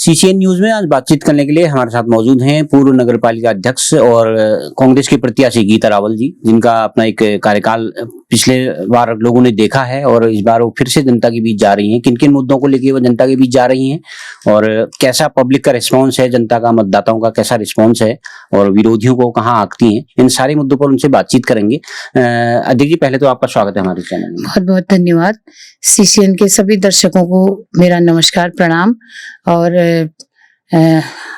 CCN news में आज बातचीत करने के लिए हमारे साथ मौजूद हैं पूर्व नगर पालिका अध्यक्ष और कांग्रेस के प्रत्याशी गीता रावल जी, जिनका अपना एक कार्यकाल पिछले बार लोगों ने देखा है और इस बार वो फिर से जनता के बीच जा रही हैं। किन किन मुद्दों को लेकर वो जनता के बीच जा रही हैं और कैसा पब्लिक का रिस्पॉन्स है, जनता का, मतदाताओं का कैसा रिस्पॉन्स है और विरोधियों को कहाँ आंकती हैं, इन सारे मुद्दों पर उनसे बातचीत करेंगे। अध्यक्ष जी, पहले तो आपका स्वागत है हमारे चैनल में। बहुत बहुत धन्यवाद। सीसीएन के सभी दर्शकों को मेरा नमस्कार, प्रणाम और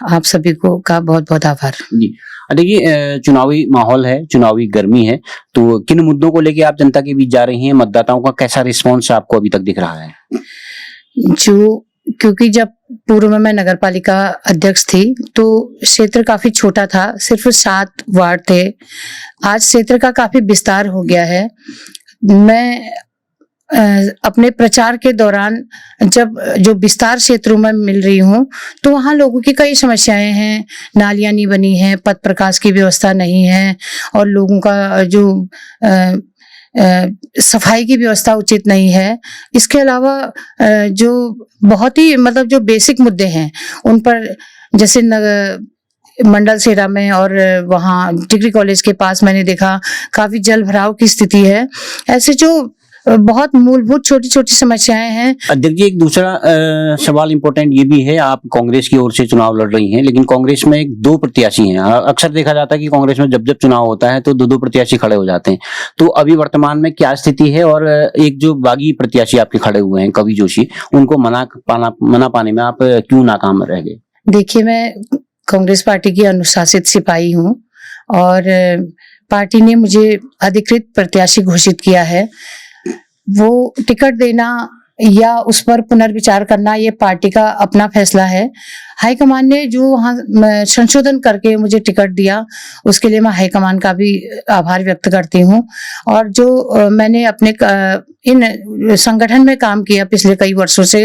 आप सभी को का बहुत बहुत आभार जी। देखिए, चुनावी माहौल है, चुनावी गर्मी है, तो किन मुद्दों को लेके आप जनता के बीच जा रही हैं, मतदाताओं का कैसा रिस्पॉन्स आपको अभी तक दिख रहा है? क्योंकि जब पूर्व में मैं नगर पालिका अध्यक्ष थी तो क्षेत्र काफी छोटा था, सिर्फ 7 वार्ड थे। आज क्षेत्र का काफी विस्तार हो गया है। मैं अपने प्रचार के दौरान जब जो विस्तार क्षेत्रों में मिल रही हूँ तो वहाँ लोगों की कई समस्याएं हैं। नालियाँ नहीं बनी हैं, पथ प्रकाश की व्यवस्था नहीं है और लोगों का जो सफाई की व्यवस्था उचित नहीं है। इसके अलावा जो बहुत ही मतलब जो बेसिक मुद्दे हैं उन पर, जैसे मंडल सेरा में और वहाँ डिग्री कॉलेज के पास मैंने देखा काफी जल भराव की स्थिति है। ऐसे जो बहुत मूलभूत छोटी छोटी समस्याएं हैं। अध्यक्ष जी, एक दूसरा सवाल इम्पोर्टेंट ये भी है, आप कांग्रेस की ओर से चुनाव लड़ रही हैं, लेकिन कांग्रेस में 2 प्रत्याशी हैं। अक्सर देखा जाता है कि कांग्रेस में जब जब चुनाव होता है तो 2 प्रत्याशी खड़े हो जाते हैं। तो अभी वर्तमान में क्या स्थिति है और एक जो बागी प्रत्याशी आपके खड़े हुए हैं कवि जोशी, उनको मना पाने में आप क्यों नाकाम रह गए? देखिए, मैं कांग्रेस पार्टी की अनुशासित सिपाही हूँ और पार्टी ने मुझे अधिकृत प्रत्याशी घोषित किया है। वो टिकट देना या उस पर पुनर्विचार करना ये पार्टी का अपना फैसला है। हाईकमान ने जो वहाँ संशोधन करके मुझे टिकट दिया उसके लिए मैं हाईकमान का भी आभार व्यक्त करती हूँ। और जो मैंने अपने इन संगठन में काम किया पिछले कई वर्षों से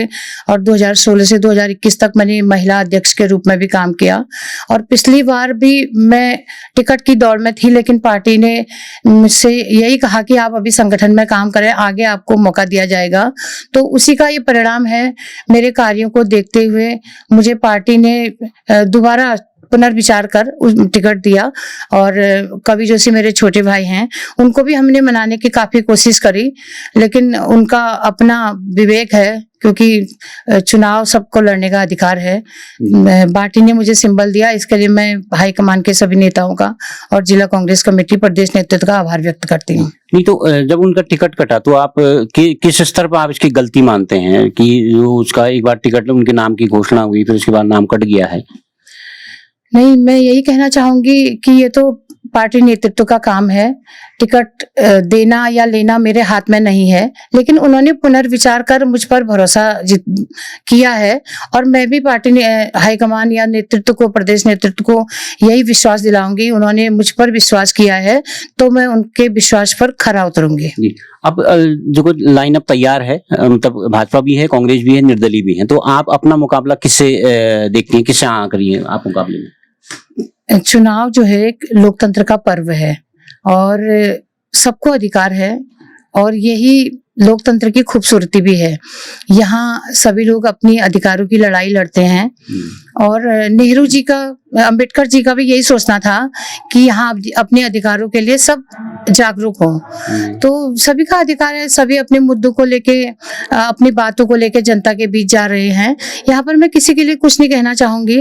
और 2016 से 2021 तक मैंने महिला अध्यक्ष के रूप में भी काम किया और पिछली बार भी मैं टिकट की दौड़ में थी, लेकिन पार्टी ने मुझसे यही कहा कि आप अभी संगठन में काम करें, आगे आपको मौका दिया जाएगा। तो उसी का ये परिणाम है। मेरे कार्यों को देखते हुए मुझे पार्टी ने दोबारा पुनर्विचार कर उस टिकट दिया और कवि जोशी मेरे छोटे भाई हैं, उनको भी हमने मनाने की काफी कोशिश करी, लेकिन उनका अपना विवेक है क्योंकि चुनाव सबको लड़ने का अधिकार है। पार्टी ने मुझे सिंबल दिया, इसके लिए मैं हाईकमान के सभी नेताओं का और जिला कांग्रेस कमेटी प्रदेश नेतृत्व का आभार व्यक्त करती हूँ। नहीं तो जब उनका टिकट कटा तो आप किस स्तर पर आप इसकी गलती मानते हैं कि जो उसका एक बार टिकट उनके नाम की घोषणा हुई फिर उसके बाद नाम कट गया है? नहीं, मैं यही कहना चाहूंगी कि ये तो पार्टी नेतृत्व का काम है। टिकट देना या लेना मेरे हाथ में नहीं है, लेकिन उन्होंने पुनर्विचार कर मुझ पर भरोसा किया है और मैं भी पार्टी ने हाईकमान या नेतृत्व को, प्रदेश नेतृत्व को यही विश्वास दिलाऊंगी। उन्होंने मुझ पर विश्वास किया है तो मैं उनके विश्वास पर खरा उतरूंगी। अब जो लाइनअप तैयार है, मतलब भाजपा भी है, कांग्रेस भी है, निर्दलीय भी है, तो आप अपना मुकाबला किससे देखती हैं, किससे करी है आप मुकाबले में? चुनाव जो है एक लोकतंत्र का पर्व है और सबको अधिकार है और यही लोकतंत्र की खूबसूरती भी है। यहाँ सभी लोग अपनी अधिकारों की लड़ाई लड़ते हैं और नेहरू जी का, अंबेडकर जी का भी यही सोचना था कि यहाँ अपने अधिकारों के लिए सब जागरूक हों। तो सभी का अधिकार है, सभी अपने मुद्दों को लेके, अपनी बातों को लेके जनता के बीच जा रहे हैं। यहाँ पर मैं किसी के लिए कुछ नहीं कहना चाहूंगी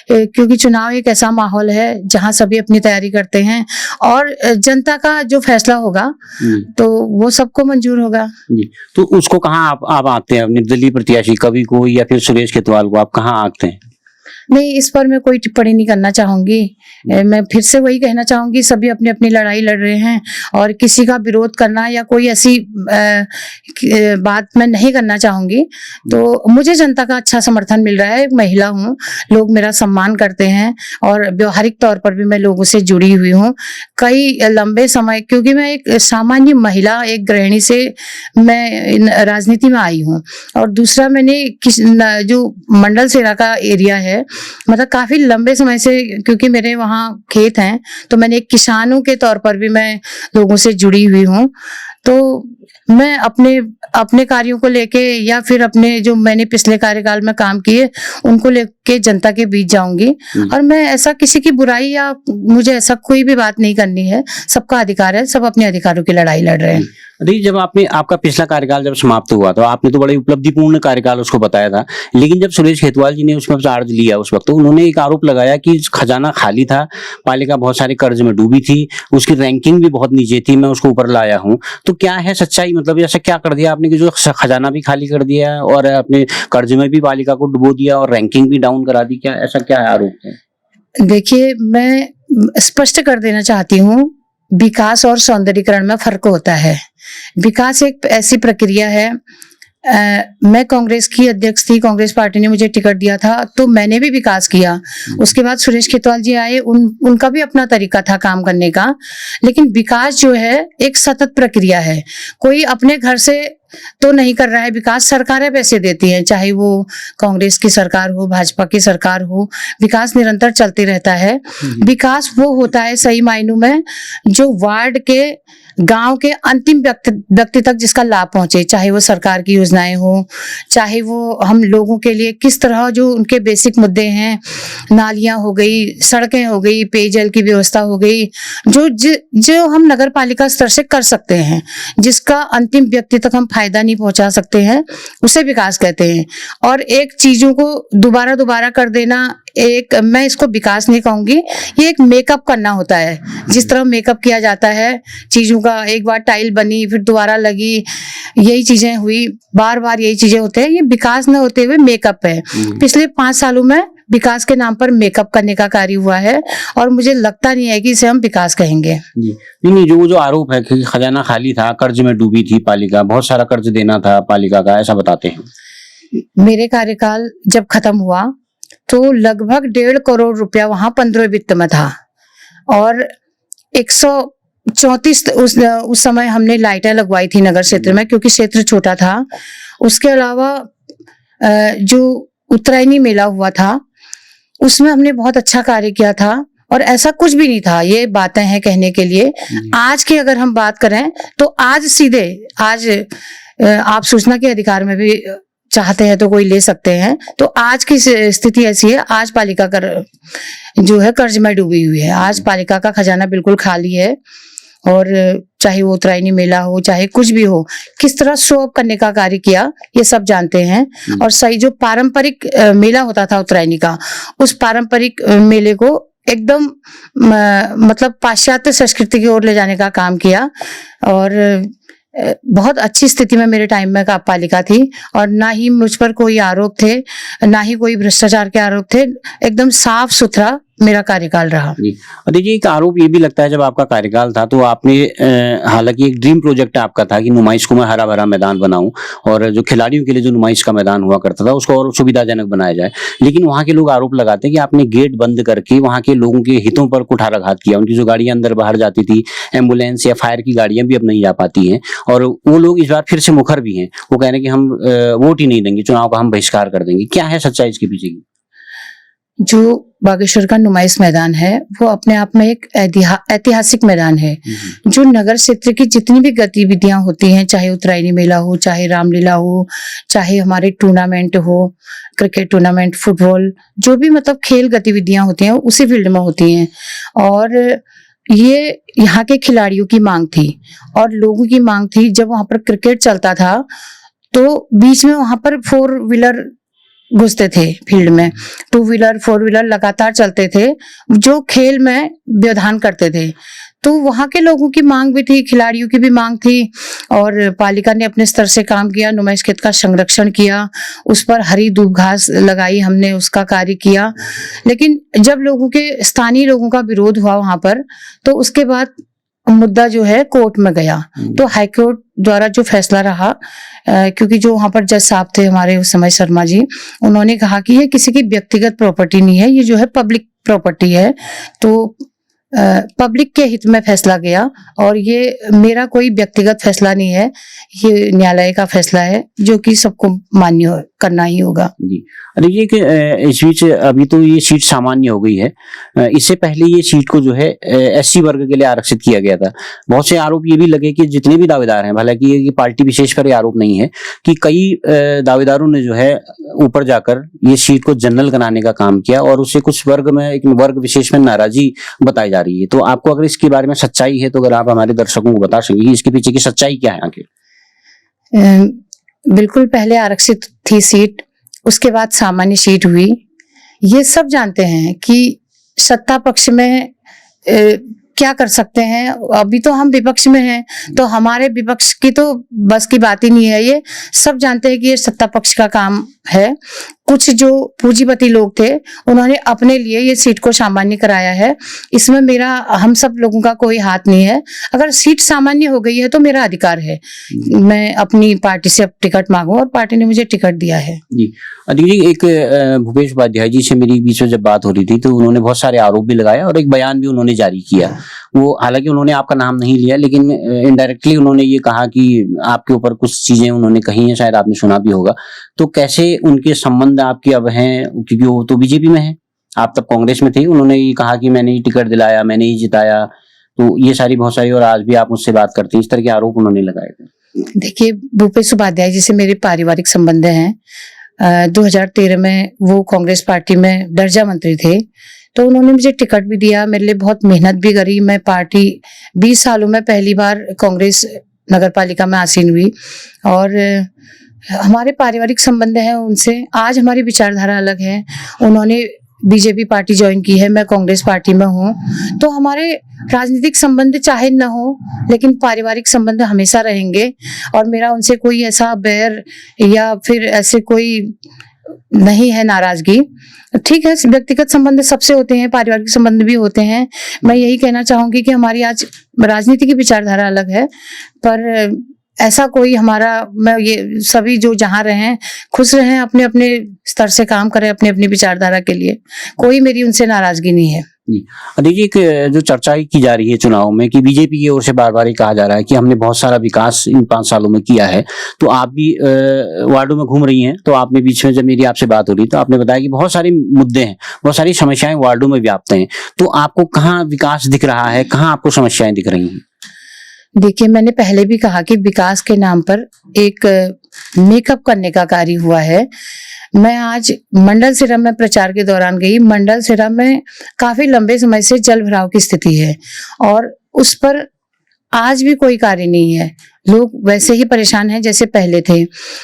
क्योंकि चुनाव एक ऐसा माहौल है जहाँ सभी अपनी तैयारी करते हैं और जनता का जो फैसला होगा तो वो सबको मंजूर होगा। तो उसको कहाँ आप आंकते हैं? निर्दलीय प्रत्याशी कवि को या फिर सुरेश खेतवाल को आप कहाँ आंकते हैं? नहीं, इस पर मैं कोई टिप्पणी नहीं करना चाहूंगी। मैं फिर से वही कहना चाहूंगी, सभी अपनी अपनी लड़ाई लड़ रहे हैं और किसी का विरोध करना या कोई ऐसी बात मैं नहीं करना चाहूंगी। तो मुझे जनता का अच्छा समर्थन मिल रहा है, एक महिला हूँ, लोग मेरा सम्मान करते हैं और व्यवहारिक तौर पर भी मैं लोगों से जुड़ी हुई हूँ कई लंबे समय, क्योंकि मैं एक सामान्य महिला, एक गृहिणी से मैं राजनीति में आई हूँ। और दूसरा, मैंने जो मंडल सेरा का एरिया है, मतलब काफी लंबे समय से, क्योंकि मेरे वहाँ खेत हैं, तो मैंने एक किसानों के तौर पर भी मैं लोगों से जुड़ी हुई हूँ। तो मैं अपने कार्यों को लेके या फिर अपने जो मैंने पिछले कार्यकाल में काम किए उनको लेके जनता के बीच जाऊंगी। और मैं ऐसा किसी की बुराई या मुझे ऐसा कोई भी बात नहीं करनी है, सबका अधिकार है, सब अपने अधिकारों की लड़ाई लड़ रहे हैं। देखिए, जब आपका पिछला कार्यकाल जब समाप्त हुआ तो आपने तो बड़े उपलब्धिपूर्ण कार्यकाल उसको बताया था, लेकिन जब सुरेश खेतवाल जी ने उसमें चार्ज लिया उस वक्त तो उन्होंने एक आरोप लगाया कि खजाना खाली था, पालिका बहुत सारे कर्ज में डूबी थी, उसकी रैंकिंग भी बहुत नीचे थी, मैं उसको ऊपर लाया हूँ। तो क्या है सच्चाई, मतलब ऐसा क्या कर दिया आपने कि जो खजाना भी खाली कर दिया और अपने कर्ज में भी पालिका को डुबो दिया और रैंकिंग भी डाउन करा दी? क्या ऐसा क्या आरोप है? देखिए, मैं स्पष्ट कर देना चाहती हूँ, विकास और सौंदर्यीकरण में फर्क होता है। विकास एक ऐसी प्रक्रिया है, मैं कांग्रेस की अध्यक्ष थी, कांग्रेस पार्टी ने मुझे टिकट दिया था तो मैंने भी विकास किया। उसके बाद सुरेश खेतवाल जी आए, उनका भी अपना तरीका था काम करने का। लेकिन विकास जो है एक सतत प्रक्रिया है, कोई अपने घर से तो नहीं कर रहा है विकास, सरकारें पैसे देती हैं, चाहे वो कांग्रेस की सरकार हो, भाजपा की सरकार हो, विकास निरंतर चलते रहता है। विकास वो होता है सही मायनों में जो वार्ड के, गांव के अंतिम व्यक्ति तक जिसका लाभ पहुंचे, चाहे वो सरकार की योजनाएं हो, चाहे वो हम लोगों के लिए किस तरह जो उनके बेसिक मुद्दे हैं, नालियां हो गई, सड़कें हो गई, पेयजल की व्यवस्था हो गई, जो हम नगर पालिका स्तर से कर सकते हैं, जिसका अंतिम व्यक्ति तक हम फायदा नहीं पहुंचा सकते हैं, उसे विकास कहते हैं। और एक चीजों को दोबारा कर देना, मैं इसको विकास नहीं कहूंगी, ये एक मेकअप करना होता है। जिस तरह मेकअप किया जाता है चीजों का, एक बार टाइल बनी फिर दोबारा लगी, यही चीजें हुई, बार बार यही चीजें होते हैं, ये विकास न होते हुए मेकअप है। पिछले 5 सालों में विकास के नाम पर मेकअप करने का कार्य हुआ है और मुझे लगता नहीं है कि इसे हम विकास कहेंगे। नहीं, जो आरोप है कि खजाना खाली था, कर्ज में डूबी थी पालिका, बहुत सारा कर्ज देना था पालिका का, ऐसा बताते हैं। मेरे कार्यकाल जब खत्म हुआ तो लगभग 1.5 करोड़ रुपया वहां 15 वित्त में था और 134 उस समय हमने लाइटें लगवाई थी नगर क्षेत्र में, क्योंकि क्षेत्र छोटा था। उसके अलावा जो उत्तरायणी मेला हुआ था उसमें हमने बहुत अच्छा कार्य किया था और ऐसा कुछ भी नहीं था। ये बातें हैं कहने के लिए। आज की अगर हम बात करें तो आज आप सूचना के अधिकार में भी चाहते हैं तो कोई ले सकते हैं। तो आज की स्थिति ऐसी है, आज पालिका जो है कर्ज में डूबी हुई है। आज पालिका का खजाना बिल्कुल खाली है और चाहे वो उत्तरायणी मेला हो, चाहे कुछ भी हो, किस तरह शो अप करने का कार्य किया ये सब जानते हैं। और सही जो पारंपरिक मेला होता था उत्तरायणी का, उस पारंपरिक मेले को एकदम मतलब पाश्चात्य संस्कृति की ओर ले जाने का काम किया और बहुत अच्छी स्थिति में मेरे टाइम में पालिका थी और ना ही मुझ पर कोई आरोप थे, ना ही कोई भ्रष्टाचार के आरोप थे। एकदम साफ सुथरा मेरा कार्यकाल रहा। देखिए, एक आरोप ये भी लगता है जब आपका कार्यकाल था तो आपने हालांकि एक ड्रीम प्रोजेक्ट आपका था कि नुमाइश को मैं हरा भरा मैदान बनाऊं और जो खिलाड़ियों के लिए जो नुमाइश का मैदान हुआ करता था उसको और सुविधाजनक बनाया जाए। लेकिन वहां के लोग आरोप लगाते हैं कि आपने गेट बंद करके वहां के लोगों के हितों पर कुठाराघात किया। उनकी जो गाड़ियां अंदर बाहर जाती थी, एम्बुलेंस या फायर की गाड़ियां भी अब नहीं जा पाती हैं और वो लोग इस बार फिर से मुखर भी हैं। वो कह रहे हैं कि हम वोट ही नहीं देंगे, चुनाव का हम बहिष्कार कर देंगे। क्या है सच्चाई इसके पीछे की? जो बागेश्वर का नुमाइश मैदान है वो अपने आप में एक ऐतिहासिक मैदान है। जो नगर क्षेत्र की जितनी भी गतिविधियां होती हैं, चाहे उत्तरायणी मेला हो, चाहे रामलीला हो, चाहे हमारे टूर्नामेंट हो, क्रिकेट टूर्नामेंट, फुटबॉल, जो भी मतलब खेल गतिविधियां होती हैं उसी फील्ड में होती हैं। और ये यहाँ के खिलाड़ियों की मांग थी और लोगों की मांग थी। जब वहां पर क्रिकेट चलता था तो बीच में वहां पर 4 व्हीलर घुसते थे फील्ड में, 2 व्हीलर 4 व्हीलर लगातार चलते थे जो खेल में व्यवधान करते थे। तो वहां के लोगों की मांग भी थी, खिलाड़ियों की भी मांग थी और पालिका ने अपने स्तर से काम किया, नुमाइश खेत का संरक्षण किया, उस पर हरी दूब घास लगाई, हमने उसका कार्य किया। लेकिन जब स्थानीय लोगों का विरोध हुआ वहां पर, तो उसके बाद मुद्दा जो है कोर्ट में गया। तो हाईकोर्ट द्वारा जो फैसला रहा, क्योंकि जो वहां पर जज साहब थे हमारे उस समय, शर्मा जी, उन्होंने कहा कि ये किसी की व्यक्तिगत प्रॉपर्टी नहीं है, ये जो है पब्लिक प्रॉपर्टी है। तो पब्लिक के हित में फैसला गया और ये मेरा कोई व्यक्तिगत फैसला नहीं है, ये न्यायालय का फैसला है जो कि सबको मान्य है। करना ही होगा। जी। देखिए कि इस बीच अभी तो ये सीट सामान्य हो गई है। इससे पहले ये सीट को जो है एससी वर्ग के लिए आरक्षित किया गया था। बहुत से आरोप ये भी लगे कि जितने भी दावेदार हैं, हालांकि ये पार्टी विशेष पर ये आरोप नहीं है, कि कई दावेदारों ने जो है ऊपर जाकर ये सीट को जनरल बनाने का काम किया और उससे कुछ एक वर्ग विशेष में नाराजगी बताई जा रही है। तो आपको अगर इसके बारे में सच्चाई है तो अगर आप हमारे दर्शकों को बता सकेंगे इसके पीछे की सच्चाई क्या है आखिर? बिल्कुल पहले आरक्षित थी सीट, उसके बाद सामान्य सीट हुई। ये सब जानते हैं कि सत्ता पक्ष में क्या कर सकते हैं। अभी तो हम विपक्ष में हैं, तो हमारे विपक्ष की तो बस की बात ही नहीं है। ये सब जानते हैं कि ये सत्ता पक्ष का काम है। कुछ जो पूंजीपति लोग थे उन्होंने अपने लिए ये सीट को सामान्य कराया है। इसमें मेरा, हम सब लोगों का कोई हाथ नहीं है। अगर सीट सामान्य हो गई है तो मेरा अधिकार है, मैं अपनी पार्टी से अब टिकट मांगू और पार्टी ने मुझे टिकट दिया है। जी। जी, एक भूपेश उपाध्याय जी से मेरी बीच में जब बात हो रही थी तो उन्होंने बहुत सारे आरोप भी लगाए और एक बयान भी उन्होंने जारी किया। वो हालांकि उन्होंने आपका नाम नहीं लिया, लेकिन इनडायरेक्टली उन्होंने ये कहा कि आपके ऊपर कुछ चीजें उन्होंने कही हैं, शायद आपने सुना भी होगा। तो कैसे उनके संबंध आपके अब हैं, क्योंकि वो तो बीजेपी में है, आप तब कांग्रेस में थे। उन्होंने ये कहा कि मैंने ही टिकट दिलाया, मैंने ही जिताया, तो ये सारी बहुत सारी, और आज भी आप मुझसे बात करते हैं, इस तरह के आरोप उन्होंने लगाए थे। देखिए, भूपेश उपाध्याय जी से मेरे पारिवारिक संबंध हैं। 2013 में वो कांग्रेस पार्टी में दर्जा मंत्री थे, तो उन्होंने मुझे टिकट भी दिया, मेरे लिए बहुत मेहनत भी करी। मैं पार्टी 20 सालों में पहली बार कांग्रेस नगर पालिका में आसीन हुई और हमारे पारिवारिक संबंध हैं उनसे। आज हमारी विचारधारा अलग है। उन्होंने बीजेपी पार्टी ज्वाइन की है, मैं कांग्रेस पार्टी में हूँ, तो हमारे राजनीतिक संबंध चाहे न हो लेकिन पारिवारिक संबंध हमेशा रहेंगे और मेरा उनसे कोई ऐसा बैर या फिर ऐसे कोई नहीं है नाराजगी। ठीक है, व्यक्तिगत संबंध सबसे होते हैं, पारिवारिक संबंध भी होते हैं। मैं यही कहना चाहूंगी कि हमारी आज राजनीति की विचारधारा अलग है, पर ऐसा कोई हमारा, मैं ये सभी जो जहाँ रहें खुश रहें, अपने अपने स्तर से काम करें, अपनी अपनी विचारधारा के लिए। कोई मेरी उनसे नाराजगी नहीं है। जी। देखिए, एक जो चर्चा की जा रही है चुनाव में कि बीजेपी की ओर से बार बार कहा जा रहा है कि हमने बहुत सारा विकास इन 5 सालों में किया है। तो आप भी वार्डों में घूम रही हैं, तो आपने बीच में जब मेरी आपसे बात हो रही तो आपने बताया कि बहुत सारे मुद्दे हैं, बहुत सारी समस्याएं वार्डों में व्याप्त हैं। तो आपको कहाँ विकास दिख रहा है, कहाँ आपको समस्याएं दिख रही हैं? देखिए, मैंने पहले भी कहा कि विकास के नाम पर एक मेकअप करने का कार्य हुआ है। मैं आज मंडल सिरम में प्रचार के दौरान गई। मंडल सिरम में काफी लंबे समय से जल भराव की स्थिति है और उस पर आज भी कोई कार्य नहीं है। लोग वैसे ही परेशान हैं जैसे पहले थे।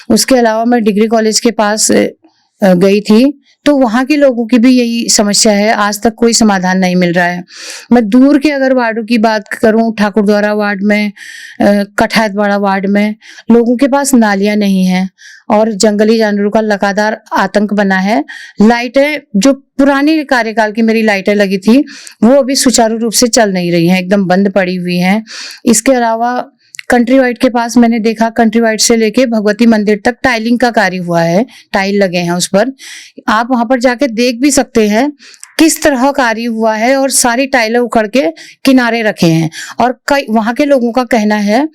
उसके अलावा मैं डिग्री कॉलेज के पास गई थी तो वहां के लोगों की भी यही समस्या है, आज तक कोई समाधान नहीं मिल रहा है। मैं दूर के अगर वार्डों की बात करूं, ठाकुरद्वारा वार्ड में, कठायतवाड़ा वार्ड में लोगों के पास नालियां नहीं हैं और जंगली जानवरों का लगातार आतंक बना है। लाइटें, जो पुरानी कार्यकाल की मेरी लाइटें लगी थी, वो अभी सुचारू रूप से चल नहीं रही हैं, एकदम बंद पड़ी हुई हैं। इसके अलावा कंट्री वाइड के पास मैंने देखा, कंट्री वाइड से लेके भगवती मंदिर तक टाइलिंग का कार्य हुआ है, टाइल लगे हैं उस पर। आप वहां पर जाके देख भी सकते हैं किस तरह कार्य हुआ है और सारी टाइलें उखड़ के किनारे रखे हैं। और कई वहां के लोगों का कहना है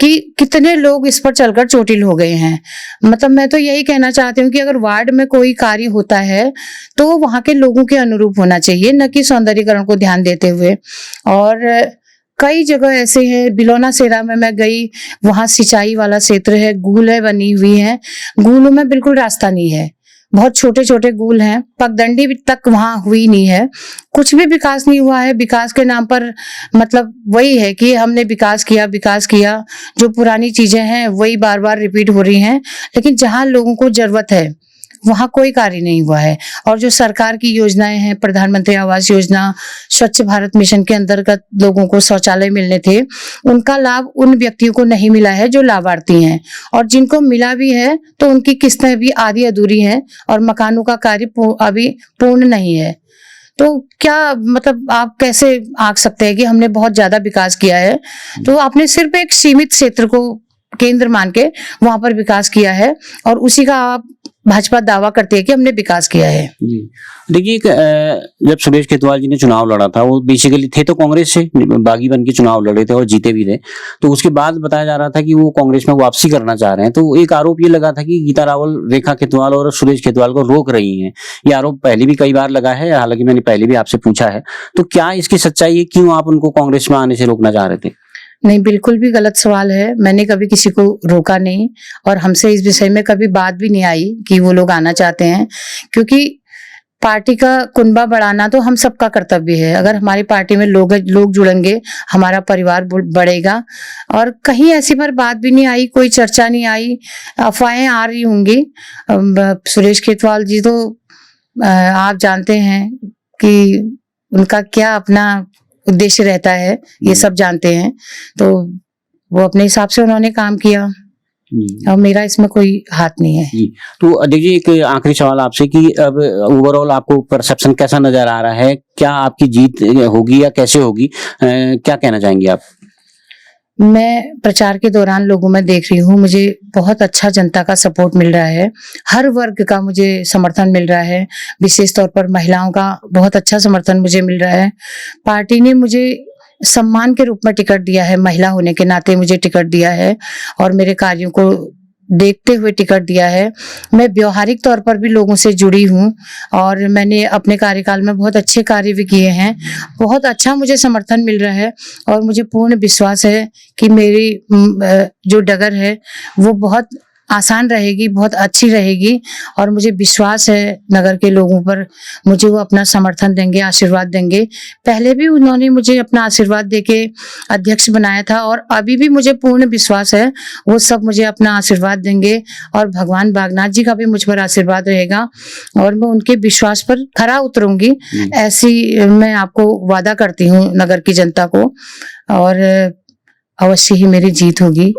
कि कितने लोग इस पर चलकर चोटिल हो गए हैं। मतलब मैं तो यही कहना चाहती हूँ कि अगर वार्ड में कोई कार्य होता है तो वो वहां के लोगों के अनुरूप होना चाहिए, न कि सौंदर्यीकरण को ध्यान देते हुए। और कई जगह ऐसे हैं, बिलोना सेरा में मैं गई, वहां सिंचाई वाला क्षेत्र है, गूलें बनी हुई हैं, गूलों में बिल्कुल रास्ता नहीं है, बहुत छोटे छोटे गूल हैं, पगडंडी तक वहां हुई नहीं है। कुछ भी विकास नहीं हुआ है। विकास के नाम पर मतलब वही है कि हमने विकास किया, जो पुरानी चीजें हैं वही बार बार रिपीट हो रही हैं, लेकिन जहां लोगों को जरूरत है वहां कोई कार्य नहीं हुआ है। और जो सरकार की योजनाएं हैं, प्रधानमंत्री आवास योजना, स्वच्छ भारत मिशन के अंतर्गत लोगों को शौचालय मिलने थे, उनका लाभ उन व्यक्तियों को नहीं मिला है जो लाभार्थी हैं, और जिनको मिला भी है तो उनकी किस्तें भी आधी अधूरी हैं और मकानों का कार्य अभी पूर्ण नहीं है। तो क्या मतलब आप कैसे आंक सकते हैं कि हमने बहुत ज्यादा विकास किया है? तो आपने सिर्फ एक सीमित क्षेत्र को केंद्र मान के वहां पर विकास किया है, और उसी का आप भाजपा दावा करती है कि हमने विकास किया है। जी देखिए, जब सुरेश खेतवाल जी ने चुनाव लड़ा था, वो बेसिकली थे तो कांग्रेस से, बागी बन के चुनाव लड़े थे और जीते भी थे। तो उसके बाद बताया जा रहा था कि वो कांग्रेस में वापसी करना चाह रहे हैं। तो एक आरोप ये लगा था कि गीता रावल रेखा खेतवाल और सुरेश खेतवाल को रोक रही हैं। ये आरोप पहले भी कई बार लगा है, हालांकि मैंने पहले भी आपसे पूछा है। तो क्या इसकी सच्चाई है, क्यों आप उनको कांग्रेस में आने से रोकना चाह रहे थे? नहीं, बिल्कुल भी गलत सवाल है। मैंने कभी किसी को रोका नहीं, और हमसे इस विषय में कभी बात भी नहीं आई कि वो लोग आना चाहते हैं, क्योंकि पार्टी का कुनबा बढ़ाना तो हम सबका कर्तव्य है। अगर हमारी पार्टी में लोग जुड़ेंगे, हमारा परिवार बढ़ेगा। और कहीं ऐसी पर बात भी नहीं आई, कोई चर्चा नहीं आई, अफवाहें आ रही होंगी। सुरेश खेतवाल जी तो आप जानते हैं कि उनका क्या अपना उद्देश्य रहता है, ये सब जानते हैं। तो वो अपने हिसाब से उन्होंने काम किया, और मेरा इसमें कोई हाथ नहीं है। जी, तो देखिए, एक आखिरी सवाल आपसे कि अब ओवरऑल आपको परसेप्शन कैसा नजर आ रहा है? क्या आपकी जीत होगी या कैसे होगी? क्या कहना चाहेंगे आप? मैं प्रचार के दौरान लोगों में देख रही हूँ, मुझे बहुत अच्छा जनता का सपोर्ट मिल रहा है, हर वर्ग का मुझे समर्थन मिल रहा है। विशेष तौर पर महिलाओं का बहुत अच्छा समर्थन मुझे मिल रहा है। पार्टी ने मुझे सम्मान के रूप में टिकट दिया है, महिला होने के नाते मुझे टिकट दिया है, और मेरे कार्यों को देखते हुए टिकट दिया है। मैं व्यवहारिक तौर पर भी लोगों से जुड़ी हूँ, और मैंने अपने कार्यकाल में बहुत अच्छे कार्य भी किए हैं। बहुत अच्छा मुझे समर्थन मिल रहा है, और मुझे पूर्ण विश्वास है कि मेरी जो डगर है वो बहुत आसान रहेगी, बहुत अच्छी रहेगी, और मुझे विश्वास है नगर के लोगों पर, मुझे वो अपना समर्थन देंगे, आशीर्वाद देंगे। पहले भी उन्होंने मुझे अपना आशीर्वाद देके अध्यक्ष बनाया था, और अभी भी मुझे पूर्ण विश्वास है वो सब मुझे अपना आशीर्वाद देंगे, और भगवान बागनाथ जी का भी मुझ पर आशीर्वाद रहेगा, और मैं उनके विश्वास पर खरा उतरूंगी, ऐसी मैं आपको वादा करती हूँ नगर की जनता को, और अवश्य ही मेरी जीत होगी।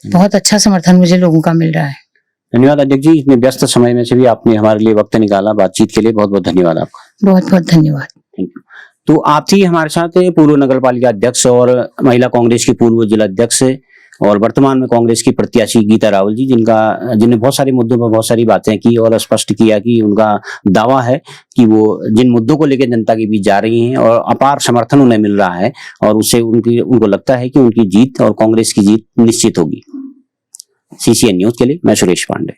बहुत अच्छा समर्थन मुझे लोगों का मिल रहा है। धन्यवाद अध्यक्ष जी, इतने व्यस्त समय में से भी आपने हमारे लिए वक्त निकाला बातचीत के लिए। बहुत बहुत धन्यवाद आपका। बहुत बहुत धन्यवाद। Thank you. तो आप थी हमारे साथ पूर्व नगर पालिका अध्यक्ष और महिला कांग्रेस की पूर्व जिला अध्यक्ष और वर्तमान में कांग्रेस की प्रत्याशी गीता रावल जी, जिन्हें बहुत सारे मुद्दों पर बहुत सारी बातें की और स्पष्ट किया कि उनका दावा है कि वो जिन मुद्दों को लेकर जनता के बीच जा रही हैं और अपार समर्थन उन्हें मिल रहा है, और उससे उनको लगता है कि उनकी जीत और कांग्रेस की जीत निश्चित होगी। CCN न्यूज के लिए मैं सुरेश पांडे।